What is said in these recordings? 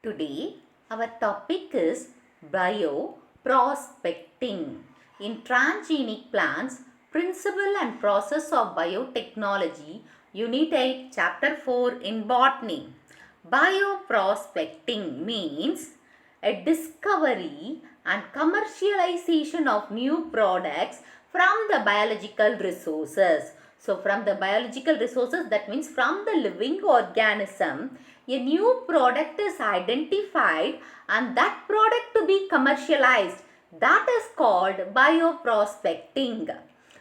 Today, our topic is bioprospecting. In transgenic plants, principle and process of biotechnology, Unit 8, Chapter 4 in Botany. Bioprospecting means a discovery and commercialization of new products from the biological resources. So, from the biological resources, that means from the living organism, a new product is identified and that product to be commercialized. That is called bioprospecting.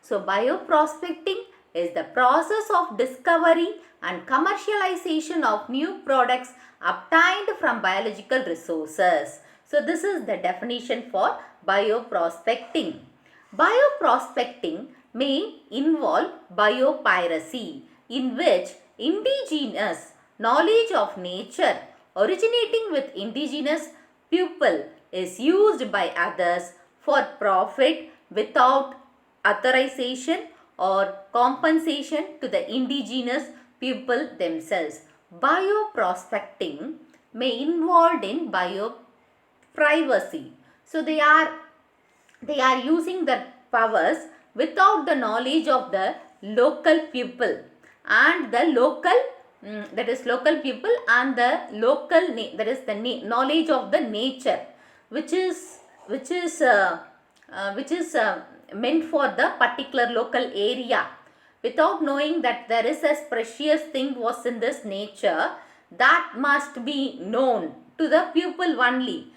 So, bioprospecting is the process of discovery and commercialization of new products obtained from biological resources. So, this is the definition for bioprospecting. Bioprospecting may involve biopiracy, in which indigenous knowledge of nature originating with indigenous people is used by others for profit without authorization or compensation to the indigenous people themselves. Bioprospecting may involved in bioprivacy. So they are using their powers without the knowledge of the local people and the local that is local people and the local that is the knowledge of the nature which is meant for the particular local area. Without knowing that there is a precious thing was in this nature, that must be known to the people only.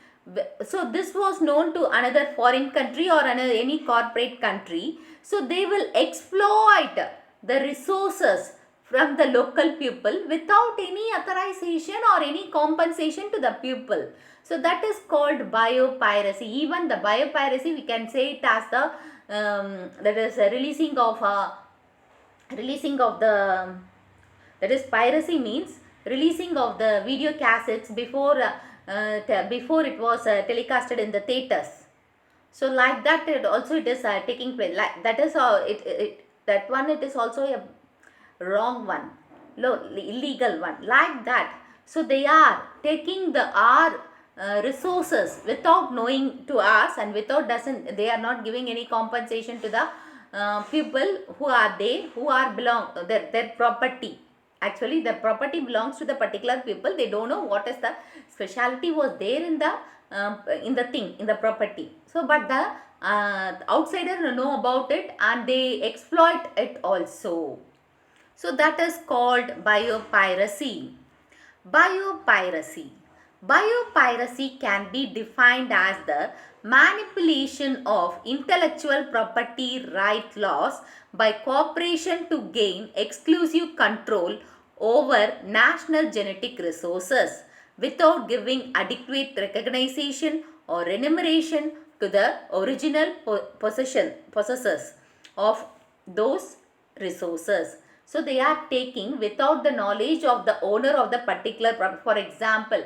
So this was known to another foreign country or any corporate country. So they will exploit the resources from the local people without any authorization or any compensation to the people. So that is called biopiracy. Even the biopiracy, we can say it as the that is a releasing of the, that is piracy means releasing of the video cassettes before it was telecasted in the theaters. So like that it is taking place. Like that is how that one, it is also a wrong one, illegal one, like that. So they are taking our resources without knowing to us, and they are not giving any compensation to the people who are belong their property. Actually the property belongs to the particular people. They don't know what is the specialty was there in the property. So but the outsider know about it and they exploit it also. So that is called biopiracy. Biopiracy. Biopiracy can be defined as the manipulation of intellectual property right laws by corporation to gain exclusive control over national genetic resources without giving adequate recognition or remuneration to the original possessors of those resources. So they are taking without the knowledge of the owner of the particular property. For example,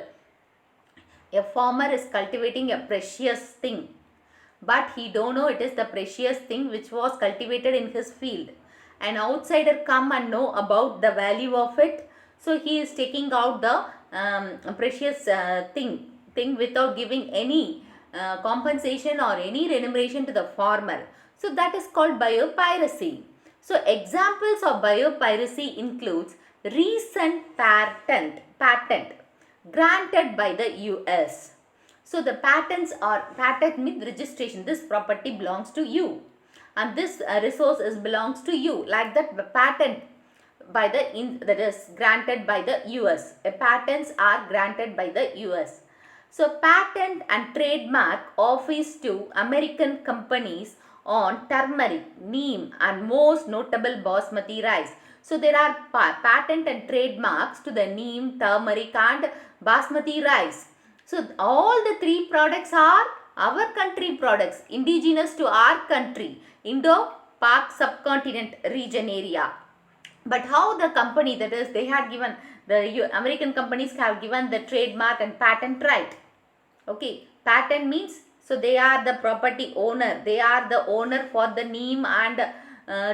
a farmer is cultivating a precious thing, but he don't know it is the precious thing which was cultivated in his field. An outsider come and know about the value of it. So he is taking out the precious thing without giving any compensation or any remuneration to the farmer. So that is called biopiracy. So examples of biopiracy includes recent patent granted by the US. So the patent means registration. This property belongs to you and this resource belongs to you. Like that patent by that is granted by the US. Patents are granted by the US. So patent and trademark office to American companies on turmeric, neem and most notable basmati rice. So there are patent and trademarks to the neem, turmeric and basmati rice. So all the three products are our country products, indigenous to our country, Indo-Pak subcontinent region area. But how the company, that is they had given, the American companies have given the trademark and patent right. Okay, patent means, so they are the property owner. They are the owner for the neem and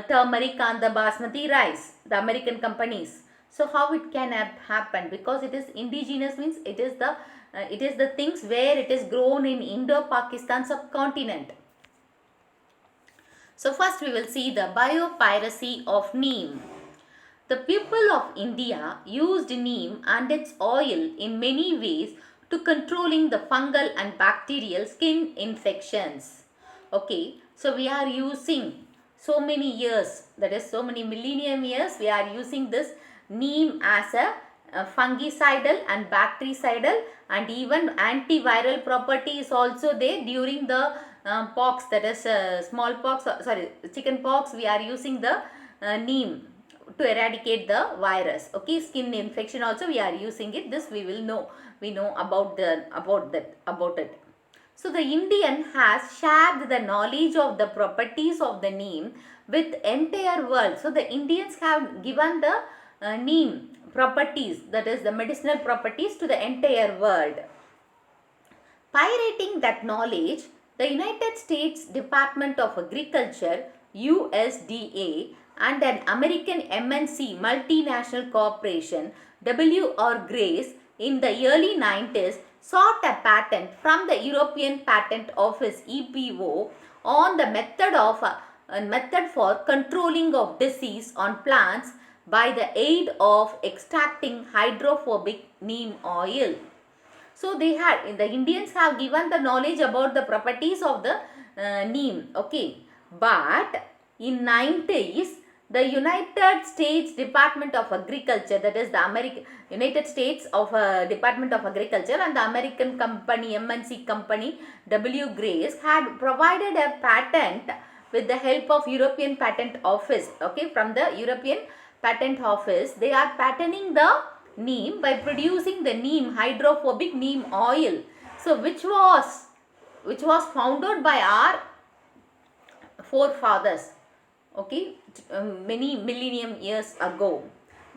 turmeric and the basmati rice, the American companies. So how it can happen? Because it is indigenous means it is the it is the things where it is grown in Indo-Pakistan subcontinent. So first we will see the biopiracy of neem. The people of India used neem and its oil in many ways to controlling the fungal and bacterial skin infections. Okay, so we are using so many years, that is so many millennium years, we are using this neem as a fungicidal and bactericidal, and even antiviral property is also there during the pox, that is smallpox, chicken pox. We are using the neem to eradicate the virus. Okay, skin infection also we are using it. This we will know, we know about it. So the Indian has shared the knowledge of the properties of the neem with entire world. So the Indians have given the neem properties, that is the medicinal properties, to the entire world. Pirating that knowledge, the United States Department of Agriculture USDA and an American MNC multinational corporation W.R. Grace in the early 90s sought a patent from the European Patent Office EPO on the method for controlling of disease on plants by the aid of extracting hydrophobic neem oil. So the Indians have given the knowledge about the properties of the neem. Okay, but in 90s the United States Department of Agriculture, that is the United States of Department of Agriculture, and the American company, MNC company W. Grace, had provided a patent with the help of European Patent Office. Okay, from the European Patent Office, they are patenting the neem by producing the neem, hydrophobic neem oil. So which was founded by our forefathers. Okay, many millennium years ago.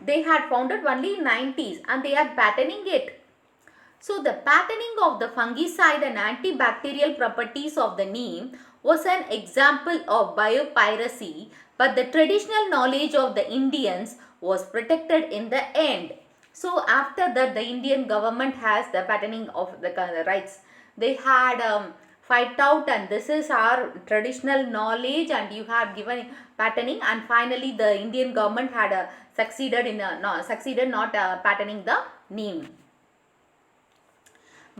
They had founded only in 90s and they are patenting it. So the patenting of the fungicide and antibacterial properties of the neem was an example of biopiracy, but the traditional knowledge of the Indians was protected in the end. So after that, the Indian government has the patenting of the rights. They had fight out, and this is our traditional knowledge, and you have given patenting, and finally the Indian government had succeeded not patenting the neem.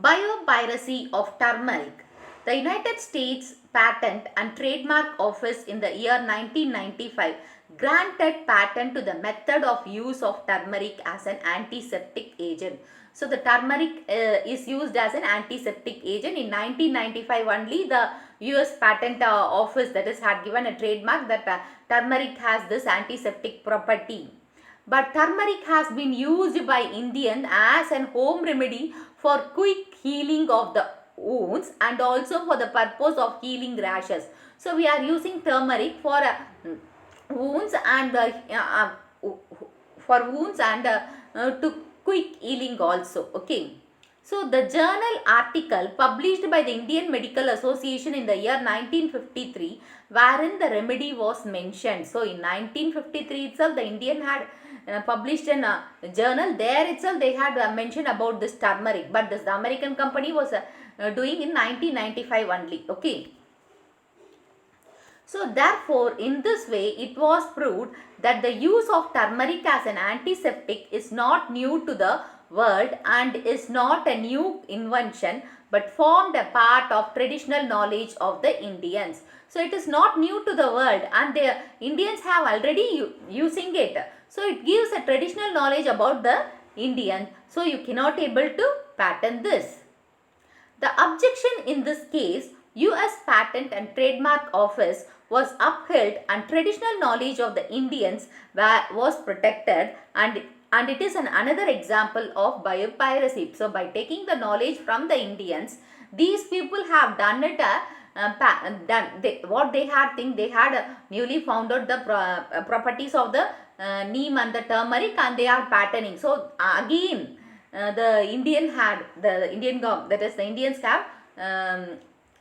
Biopiracy of turmeric. The United States Patent and Trademark Office in the year 1995 granted patent to the method of use of turmeric as an antiseptic agent. So the turmeric is used as an antiseptic agent. In 1995 only the US Patent Office, that is, had given a trademark that turmeric has this antiseptic property. But turmeric has been used by Indian as an home remedy for quick healing of the wounds and also for the purpose of healing rashes. So we are using turmeric for wounds and to quick healing also. Okay. So the journal article published by the Indian Medical Association in the year 1953, wherein the remedy was mentioned. So in 1953 itself, the Indian had published in a journal. There itself they had mentioned about this turmeric, but this the American company was doing in 1995 only. Okay. So therefore, in this way, it was proved that the use of turmeric as an antiseptic is not new to the world and is not a new invention, but formed a part of traditional knowledge of the Indians. So it is not new to the world, and the Indians have already using it. So it gives a traditional knowledge about the Indian. So you cannot able to patent this. The objection in this case, US Patent and Trademark Office was upheld and traditional knowledge of the Indians was protected, and it is another example of biopiracy. So by taking the knowledge from the Indians, these people have done it what they had think they had newly found out the properties of the neem and the turmeric, and they are patenting. So again the Indians have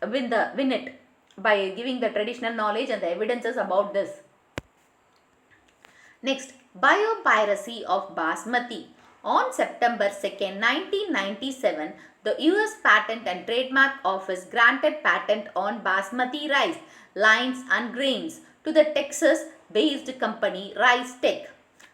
win it by giving the traditional knowledge and the evidences about this. Next, biopiracy of basmati. On September 2nd, 1997, the US Patent and Trademark Office granted patent on basmati rice, lines and grains to the Texas-based company Rice Tech.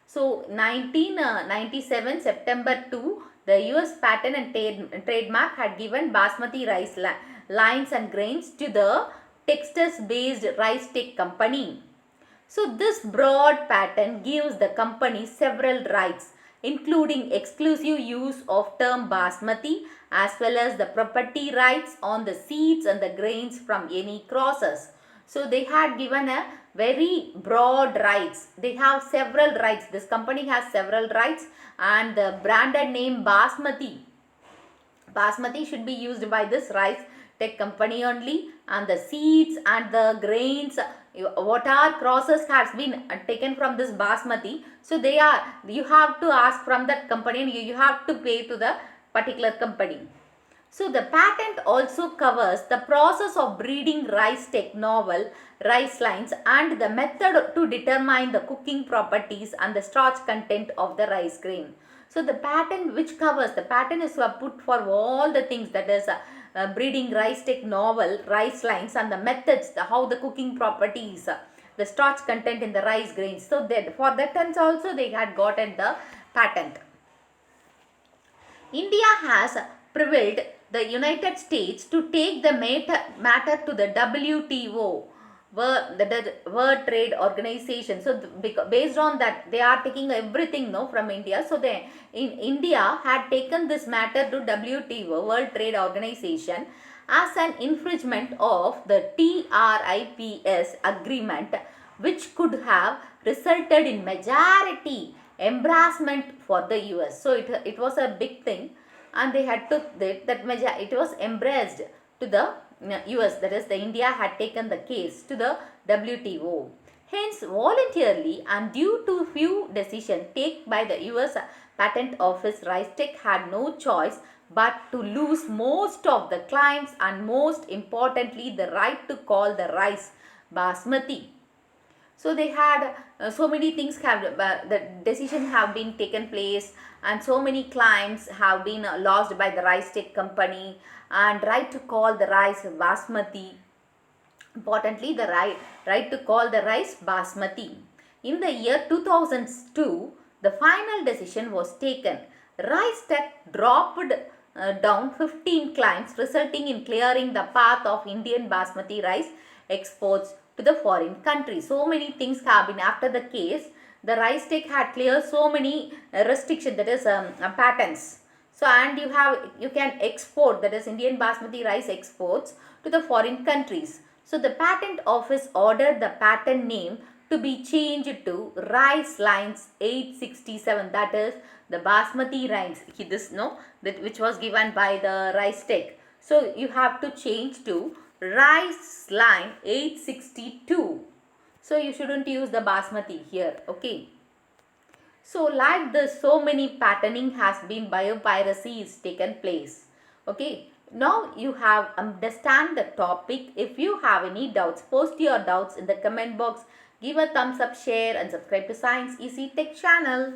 So 1997 September 2, the US Patent and Trademark had given basmati rice lines and grains to the Texas-based Rice Tech company. So this broad patent gives the company several rights, including exclusive use of term basmati as well as the property rights on the seeds and the grains from any crosses. So they had given a very broad rights. They have several rights. This company has several rights, and the branded name basmati. Basmati should be used by this rice tech company only, and the seeds and the grains, what are crosses has been taken from this basmati. So you have to ask from that company, and you have to pay to the particular company. So the patent also covers the process of breeding rice tech novel rice lines and the method to determine the cooking properties and the starch content of the rice grain. So the patent which covers, the patent is put for all the things, that is breeding rice tech novel rice lines and the methods, how the cooking properties, the starch content in the rice grains. So that for that also they had gotten the patent. India has prevailed the United States to take the matter to the WTO, the World Trade Organization. So based on that, they are taking everything from India. So India had taken this matter to WTO, World Trade Organization, as an infringement of the TRIPS agreement, which could have resulted in majority embarrassment for the US. So it was a big thing, and they had took that it was embraced to the US, that is the India had taken the case to the WTO. Hence, voluntarily and due to few decisions taken by the US Patent Office, Rice Tech had no choice but to lose most of the claims, and most importantly the right to call the rice basmati. So they had so many things have the decision have been taken place, and so many claims have been lost by the rice tech company, and right to call the rice basmati. Importantly, the right to call the rice basmati. In the year 2002, the final decision was taken. Rice Tech dropped down 15 claims, resulting in clearing the path of Indian basmati rice exports to the foreign countries. So many things have been after the case. The Rice Tech had cleared so many restrictions, that is patents. So and you can export, that is Indian basmati rice exports to the foreign countries. So the patent office ordered the patent name to be changed to Rice Lines 867, that is the basmati rice. Which was given by the Rice Tech. So you have to change to Rice Line 862. So you shouldn't use the basmati here. Okay. So like this, so many patenting has been, biopiracy is taken place. Okay. Now you have understand the topic. If you have any doubts, post your doubts in the comment box. Give a thumbs up, share and subscribe to Science Easy Tech channel.